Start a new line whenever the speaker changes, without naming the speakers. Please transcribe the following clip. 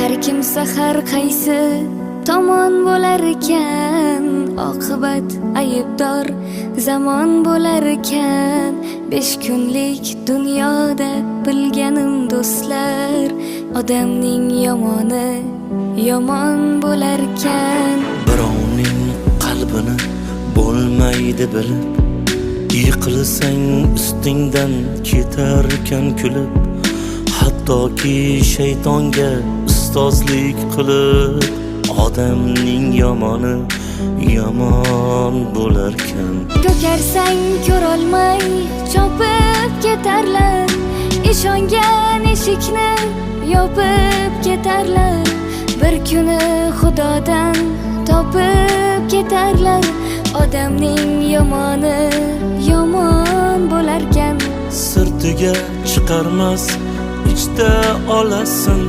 har kimsa har qaysi tomon bo'lar ekan, oqibat aybdor zamon bo'lar ekan. 5 kunlik dunyoda bilganim do'stlar, odamning yomoni yomon bo'lar ekan.
Birovning qalbini bo'lmaydi bilib, yiqilsang ustingdan ketarkan kulib, hattoki shaytonga ustozlik qilib, odamning yomoni yomon bo'larkan.
Ko'karsang ko'rolmay chopib ketarlar, ishongan eshikni yopib ketarlar. Bir kuni Xudodan topib ketarlar, odamning yomoni yomon bo'larkan.
Sirtiga chiqarmas ichda olasin,